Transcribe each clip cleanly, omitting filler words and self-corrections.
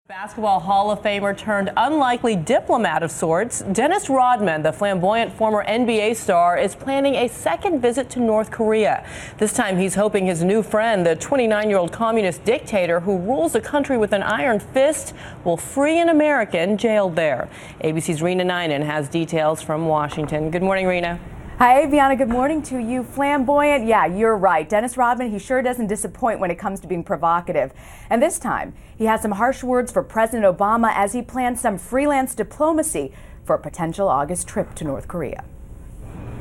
Basketball Hall of Famer turned unlikely diplomat of sorts, Dennis Rodman, the flamboyant former NBA star, is planning a second visit to North Korea. This time he's hoping his new friend, the 29-year-old communist dictator who rules the country with an iron fist, will free an American jailed there. ABC's Rena Ninen has details from Washington. Good morning, Rena. Hi, Aviana. Good morning to you. Flamboyant. Yeah, you're right. Dennis Rodman, he sure doesn't disappoint when it comes to being provocative. And this time, he has some harsh words for President Obama as he plans some freelance diplomacy for a potential August trip to North Korea.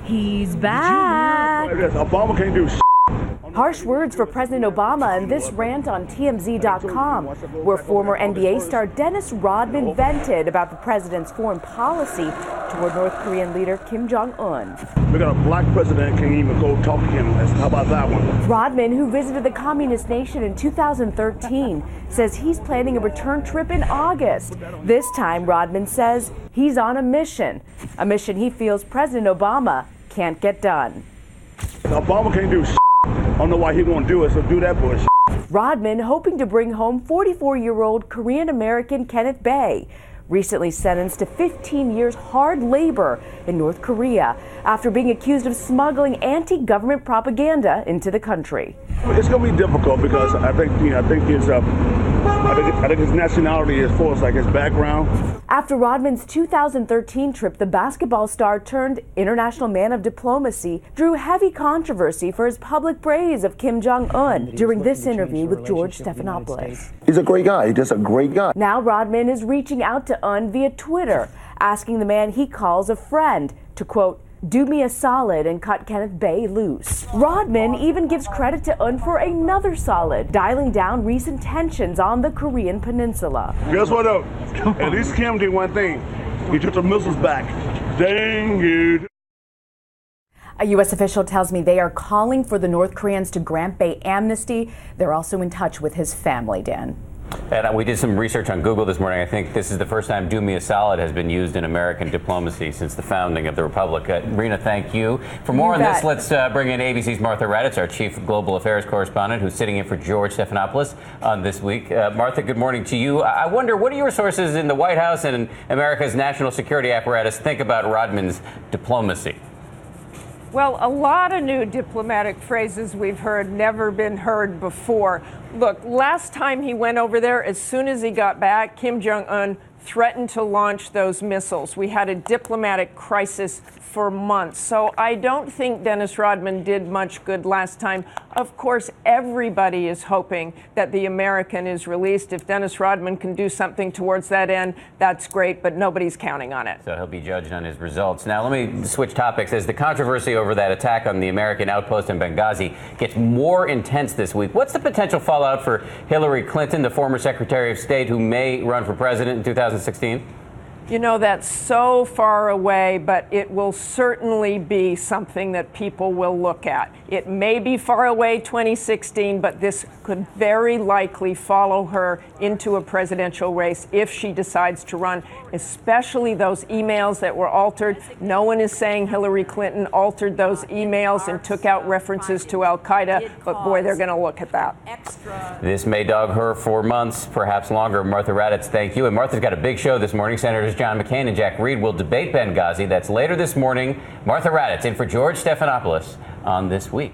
He's back. Obama can't do Harsh words for President Obama in this rant on TMZ.com, where former NBA star Dennis Rodman vented about the president's foreign policy toward North Korean leader Kim Jong-Un. We got a black president, can't even go talk to him. How about that one? Rodman, who visited the communist nation in 2013, says he's planning a return trip in August. This time, Rodman says he's on a mission he feels President Obama can't get done. Obama can't do I don't know why he won't do it, so do that bullshit. Rodman hoping to bring home 44-year-old Korean-American Kenneth Bae, recently sentenced to 15 years hard labor in North Korea after being accused of smuggling anti-government propaganda into the country. It's going to be difficult because I think his nationality as far as like his background. After Rodman's 2013 trip, the basketball star turned international man of diplomacy drew heavy controversy for his public praise of Kim Jong-Un during this interview with George Stephanopoulos. He's a great guy. He's just a great guy. Now Rodman is reaching out to Un via Twitter, asking the man he calls a friend to, quote, do me a solid and cut Kenneth Bae loose. Rodman even gives credit to Un for another solid, dialing down recent tensions on the Korean peninsula. Guess what though? At least Kim did one thing. He took the missiles back. Dang it. A U.S. official tells me they are calling for the North Koreans to grant Bae amnesty. They're also in touch with his family, Dan. And we did some research on Google this morning. I think this is the first time "do me a solid" has been used in American diplomacy since the founding of the Republic. Rena, thank you. For more on this, let's bring in ABC's Martha Raddatz, our chief global affairs correspondent, who's sitting in for George Stephanopoulos on This Week. Martha, good morning to you. I wonder, what do your sources in the White House and in America's national security apparatus think about Rodman's diplomacy? Well, a lot of new diplomatic phrases we've heard, never been heard before. Look, last time he went over there, as soon as he got back, Kim Jong-Un threatened to launch those missiles. We had a diplomatic crisis for months. So I don't think Dennis Rodman did much good last time. Of course, everybody is hoping that the American is released. If Dennis Rodman can do something towards that end, that's great, but nobody's counting on it. So he'll be judged on his results. Now, let me switch topics. As the controversy over that attack on the American outpost in Benghazi gets more intense this week, what's the potential fallout for Hillary Clinton, the former Secretary of State who may run for president in 2016? You know, that's so far away, but it will certainly be something that people will look at. It may be far away 2016, but this could very likely follow her into a presidential race if she decides to run, especially those emails that were altered. No one is saying Hillary Clinton altered those emails and took out references to al-Qaeda, but boy, they're going to look at that. This may dog her for months, perhaps longer. Martha Raddatz, thank you. And Martha's got a big show this morning. Senators John McCain and Jack Reed will debate Benghazi. That's later this morning. Martha Raddatz in for George Stephanopoulos on This Week.